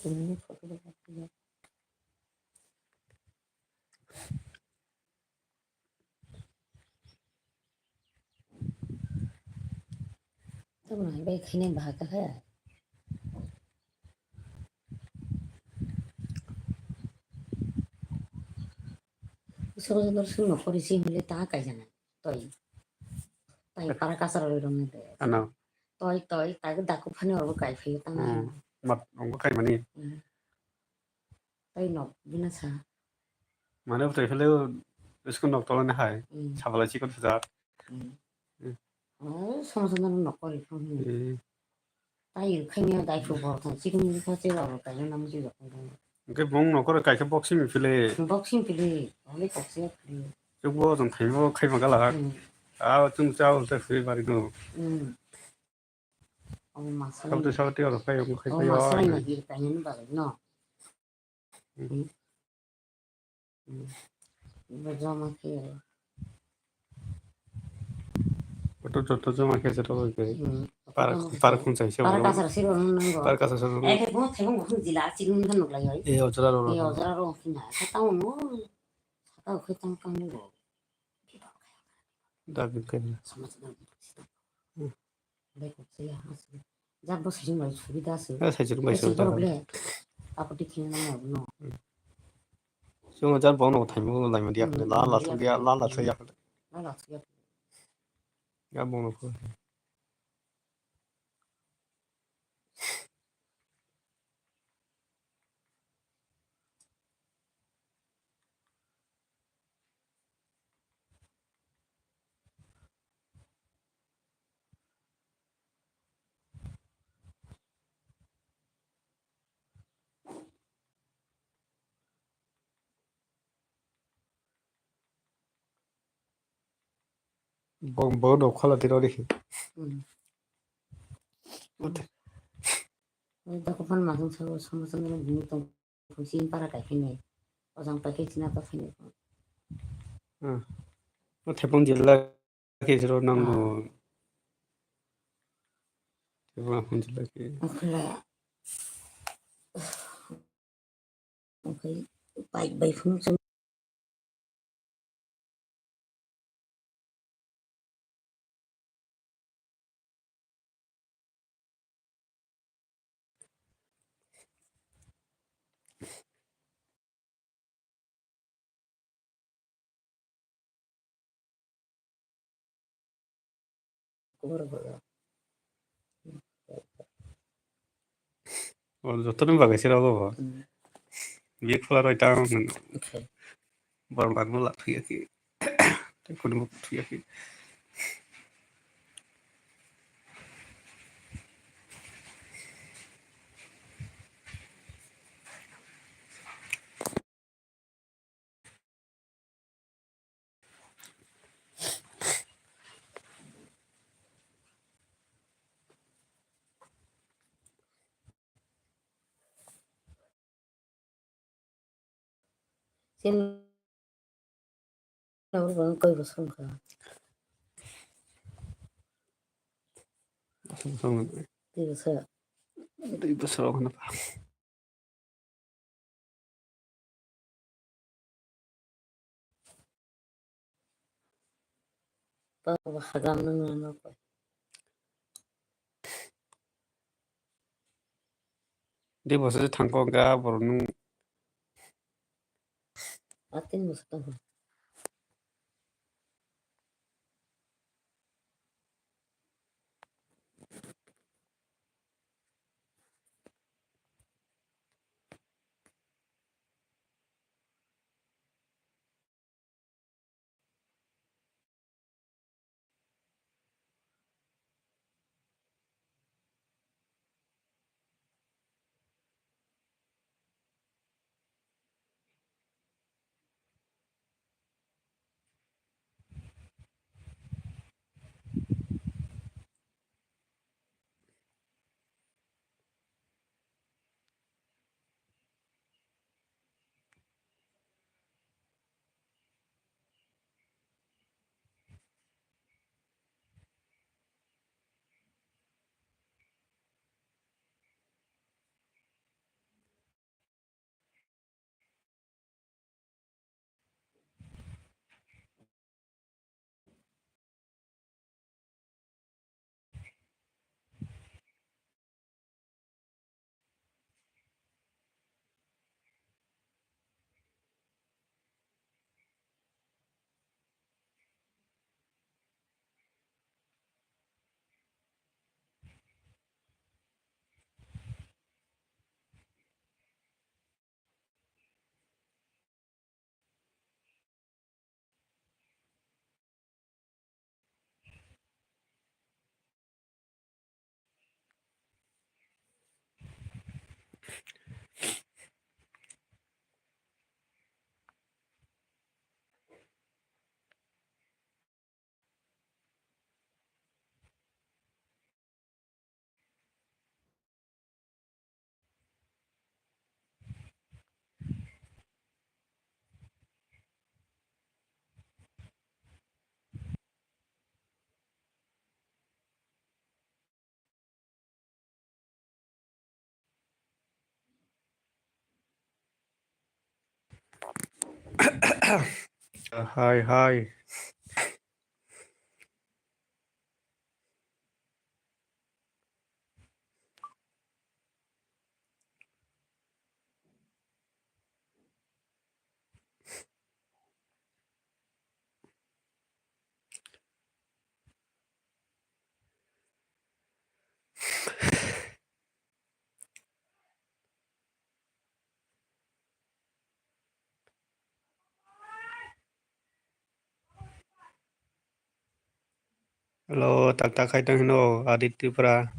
तुमने फोटो दिया तो नहीं भाई खिने भाग है उसको जब सुनो परिचय मिले ता कहीं जाना ताई para kasar orang itu ano toy tayo dako pa niyo ako kay fiyo tangan mat ông có cây mà đi tayo no binasa mà nếu tôi phải lấy इसको नॉक तो नहीं है छावला चिकन से जात समझना no ko rin tayo kanya tayo ko ba 지금 이거 제가 tayo namu 지금 cái bóng nó có cái boxing phile boxing pili only boxing pili cái bó trong thấy bó khai mà cái là à chúng cháu sẽ phê vào nó sau từ sau tiêu là khai ông khai mà sai mà gì cái nhân bảo nó bây giờ mà kia तो जो माके से तो para kun sai se para kasar siro nang para casa se eh ke mo thebo mo jila chigun kan nok lai e ojra ro kina ka taw no ka ka tang kang no da bin kan समझना देखो से यहाँ से जब बस gym में सुविधा से ऐसे जिम में सुविधा है आप टिकने ना नो जो मजार बनो थाइम को लाइ में दिया ला ला से दिया ला ला से या या बनो को बहुत खोला तिरो देखि देखो फन मालूम सब समझ में नहीं तो खुशी para cái này और जहाँ पैकेज ना तो फिर 뭐 태풍 질라 계시로 남도 태풍 질라 게 그래 오케이 바이 풍선 저토는 바가시라고 봐 위에 콜라로 있다는 바로 몰라 투야기 그런 거 투야기 xin đâu vẫn coi vào xong cả đi vào đi vào sơ nó pa hagam nang ano ko đi vào sơ thằng con gà vào nó atin mo sa taho Hai hai. Hello, tak tak hai tang hino Adityapura.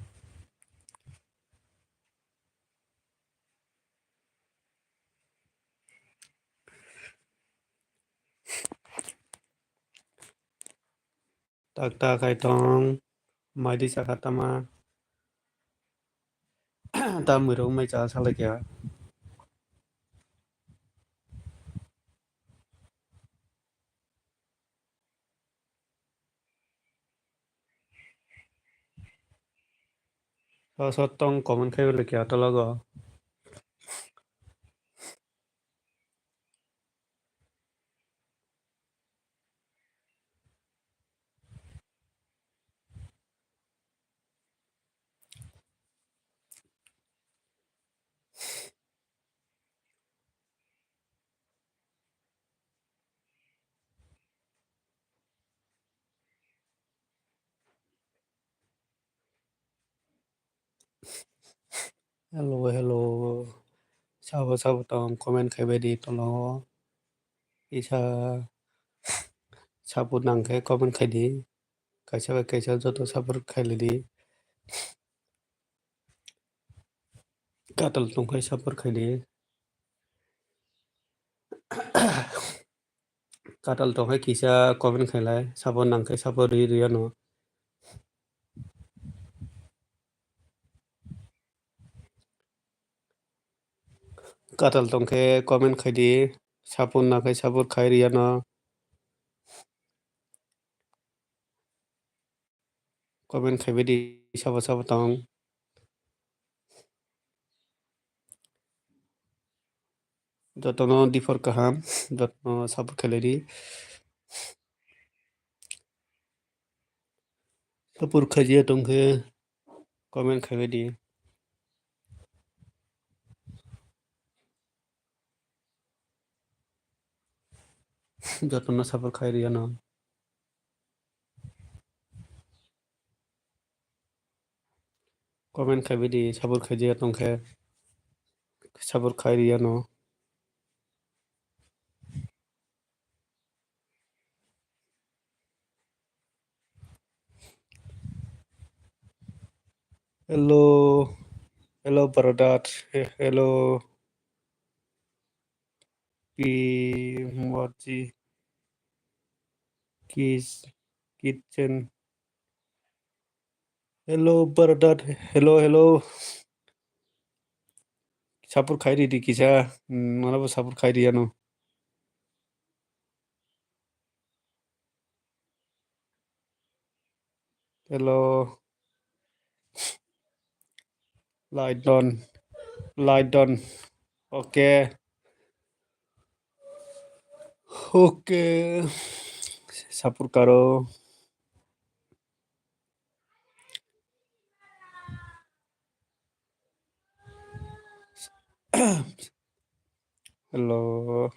Tak tak hai tong mai di sakatama. Ta mười rong mai cha sa kya. So tong comment khai kya to logo. Hello. Sao tong comment khai be di to lo. Isa sabut nang khai comment khai di. Kaisa joto sabut khai le di. Katal tong khai sabut khai di. Katal tong khai kisa comment khai lai. Sabut nang khai sabut ri no. Katal tong khai comment khai di. Sabut nang khai sabut khai ri no. Comment khai be di sabut tong. Joto no difor kaham. Joto no sabut khai le di. Sabut khai je tong khai comment khai be di. Joto no sabut khai ri no. Comment khai be di sabut khai je tong khai sabut khai ri no. Hello Baradat. Hello P Moji Kiss Kitchen. Hello Baradat. Hello. Sabur khairi di kisa. Mana bo sabur khairi ano. Hello. Light on. Okay. Sabur karo. Hello.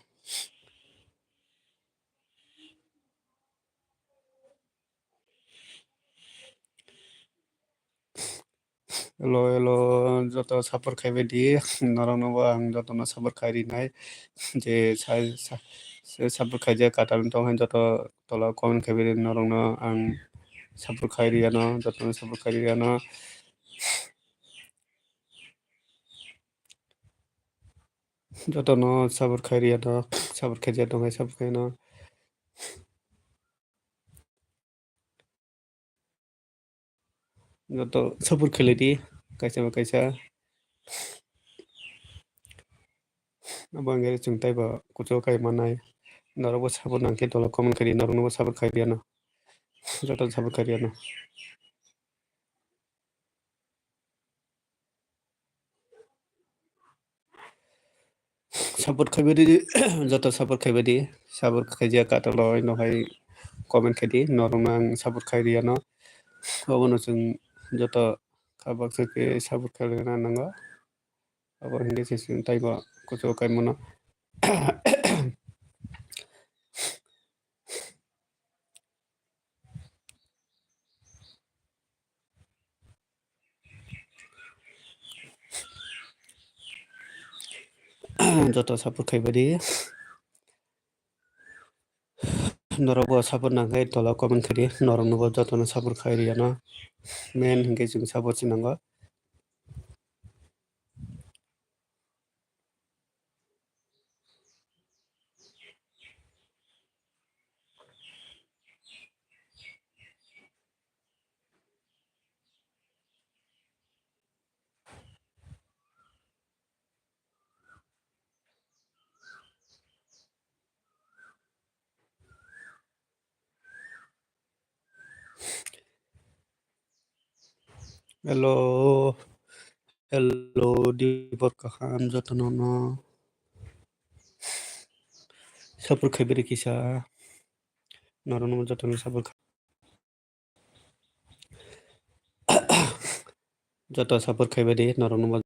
Hello. Joto sabur khaibe di. Narang no ang joto na sabur khairi nai. Je sabur khaija katal tong han joto tola kon khaibe narang no ang sabur khairi ano joto na sabur khairi ano. Joto no sabur khairi ano sabur khaija tong hai sabur khairi no. Joto sabur khaili di kaisa abangere chungtai ba kucho kai manai narobo sabur nangke tola komen khairi narang no sabur khairi ano. Joto sabur khairi ano. support khaibedi joto support khaibedi support khaijia katalo nohai comment khaidi norong ang support khairi ano obono chung joto khabak ke support khairana nango abo hindi session taibo kucho kaimono joto support khaibedi norobo support nangai tola comment khaidi norong nobo joto no support khairi ano main hingke chung support sinango hello hello dipot kaham joto no support khaibedi kisa norong nobo joto no support joto support khaibedi norong nobo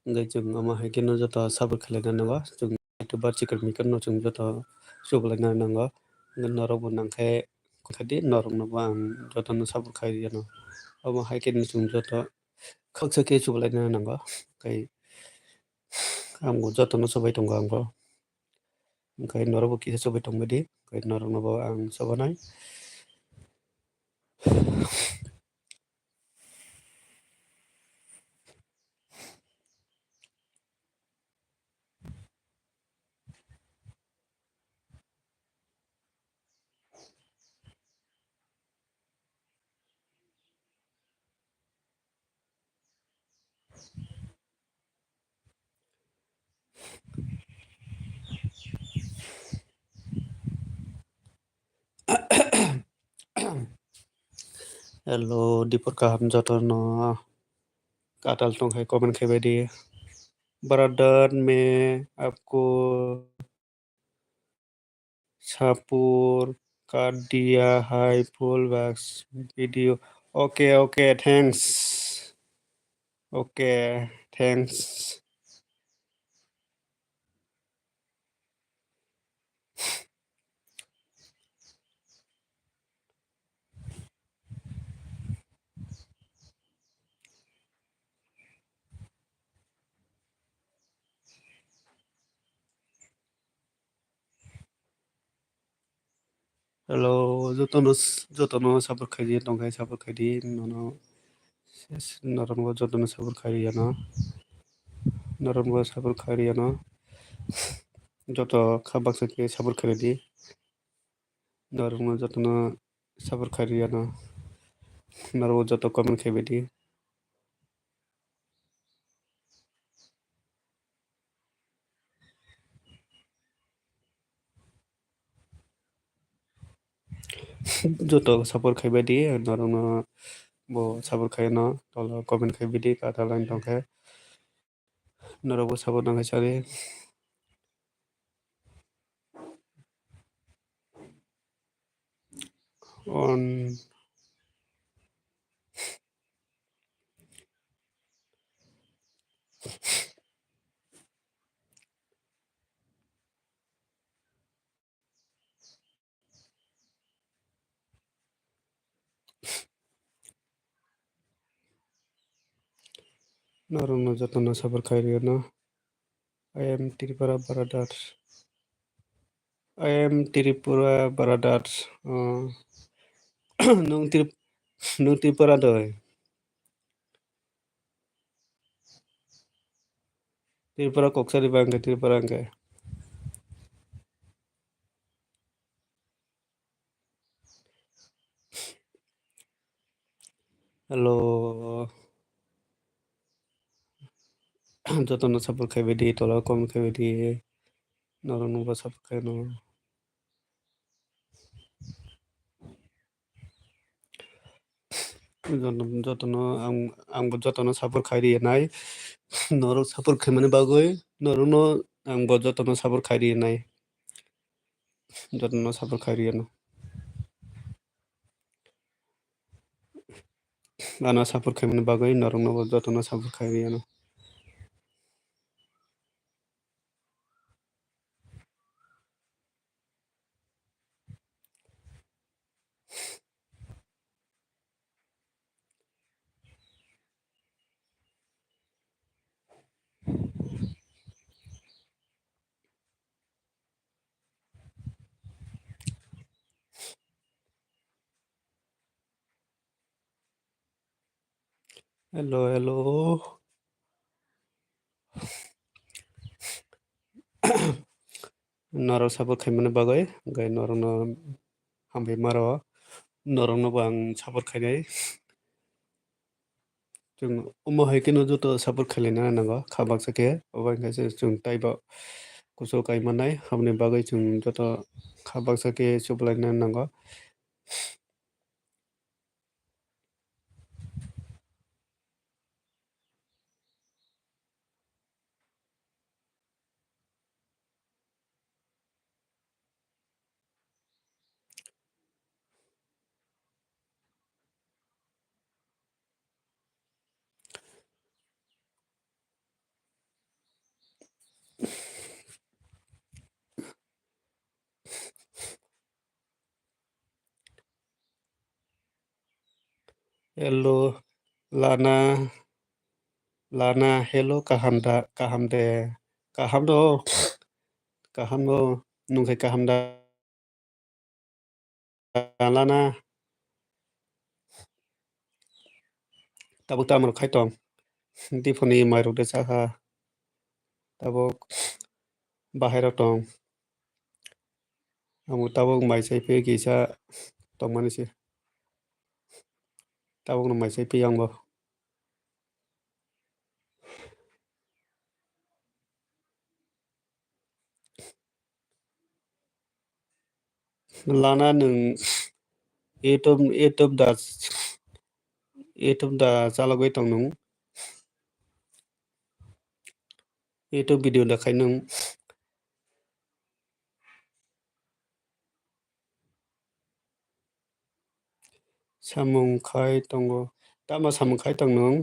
ngai chung ama hai keno joto support khailena nango chung youtuber chikar mikar no chung joto sublana nango norok bo nangkhe khadi norok no bang joto no support khairi ano ama hai keno chung joto khaksa ke sublana nango kai amgo joto no sobai tongo amgo kai norok bo kisa sobai tongbedi kai norok no bo ang sobanai hello dipot kaham joto no katal tong hai comment khaibedi brother में आपको support कर दिया है full box video okay okay thanks okay thanks hello jotono support khaidi tongkai support khaidi nono norongo jotono support khairi ano norongo support khairi ano joto khabak ke support khaidi norongo jotono support khairi ano norongo joto comment khaibedi joto support khaibedi norongo bo support khaino tolo comment khaibedi kata line tongkai norongo support nangai sari on norong no jotono support khairi ano I am Tripura Brother. I am Tripura Brother. Nung Tripura doy. Tripura koksari bangke Tripura angke. Hello. Jotono support khaibedi tola kom khaibedi norong no support khaino. Jotono ang jotono support khairi nai norong support khaimani bagoi norong no आंबो जतन सापर खाइरियो नाय जतन सापर खाइरियो न आना सापर खाइमनि बागै नरंनो जतन सापर खाइरियो न हेलो हेलो नरं सापर खाइमनि बागै गाय नरंनो हामफै मारो नरंनोबो आं सापर खाइनाय जों अमहायकेनो जत सापर खाइलायना होनांगौ खाबाक्साके अबायखायसो जों टाइपआव कुसुर गायमानाय हामनि बागै जों जत खाबाक्साके सुबलायना होनांगौ हेलो लाना लाना हेलो काहामदा काहामदे काहामदो काहामदो नुंखाय काहामदा लाना ताबो तामर खायतम दिफोरनि माइरंदो साहा ताबो बाहेराव दं आंबो ताबो माइसायफै गैसा तंमानिसो ताबो माइसायफै आंबो लाना नों एटब दा जालागबाय दं नों एटब भिडिअ दाखाय नों सामुंखाय दङ तामा सामुंखाय दं नों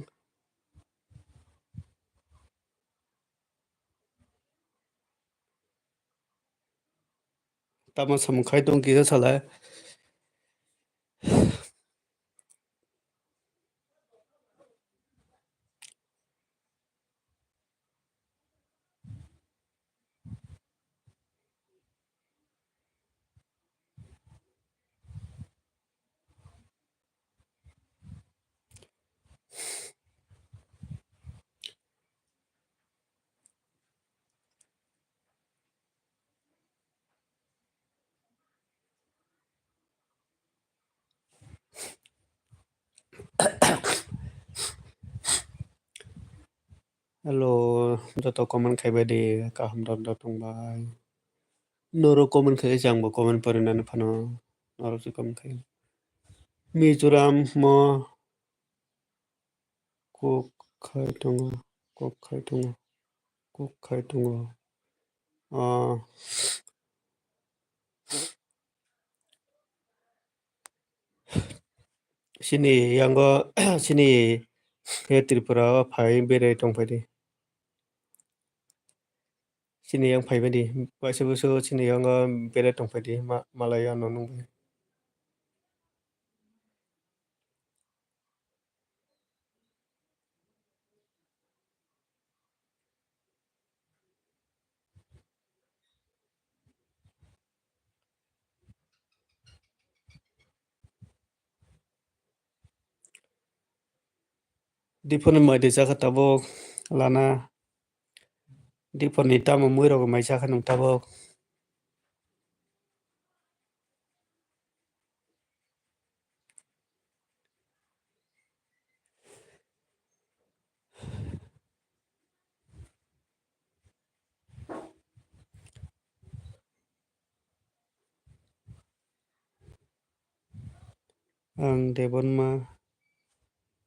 तामा सामुंखाय दं किसा सालाय हेलो जत कमेन्ट खायबाय दे काहाम दर दंबाय नर कमेन्ट खाय आंबो कमेन्ट फरायनानै फानो नरसो कमेन्ट खायो मिज'राम म कखाय दङ कखाय दङ कखाय दङ सिनि आंबो सिनि हे त्रिपुरा फाय बेराय दंफायदे सिनि आं फायबायदि बायसो सिनि आङो बेराय दंफायदि मालाय आंनाव नंबाय दिफोरनि मायदि जाखा ताबो लाना दिफोरनि तामा मोराव मायसाखा नोंताबो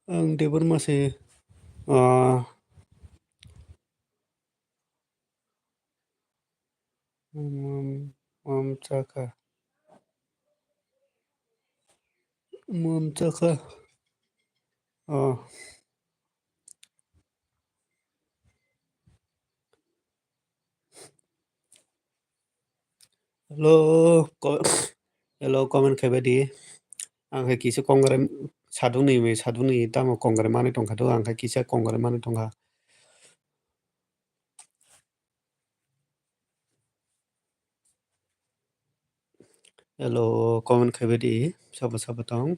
आं देबोर मासे Momchaka. Momchaka. Oh, hello. Hello, comment खायबाय दि आंखाय किसु कंग्रे सादुनि तामो कंग्रे माने टंखादो आंखाय किसा कंग्रे माने टंखा Hello, comment खायबाय दि साबा तं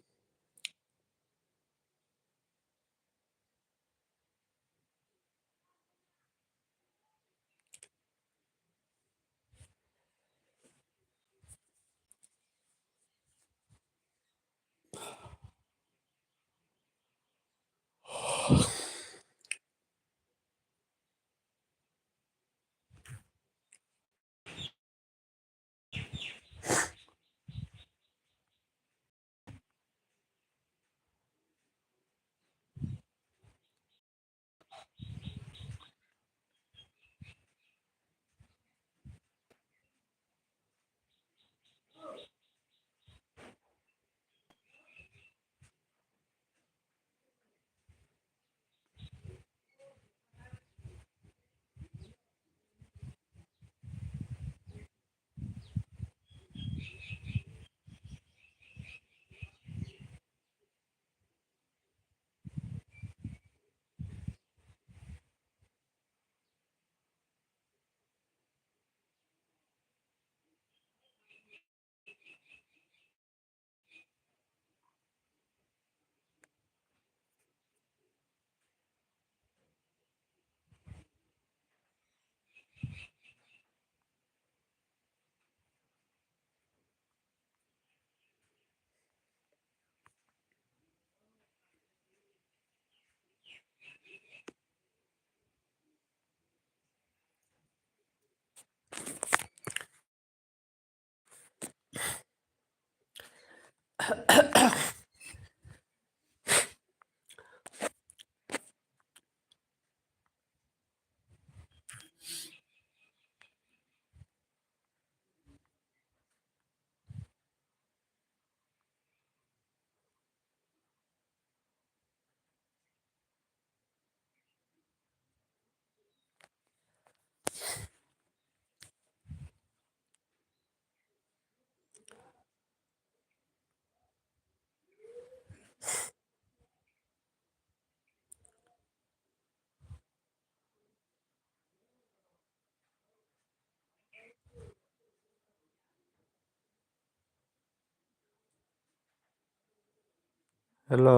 Hello,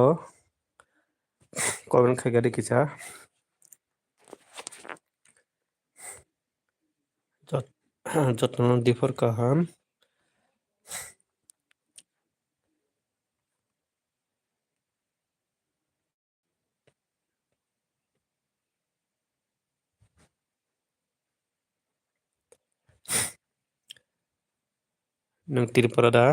comment खायगा दि किसा जतन दिफर काहाम नों तिरपरादा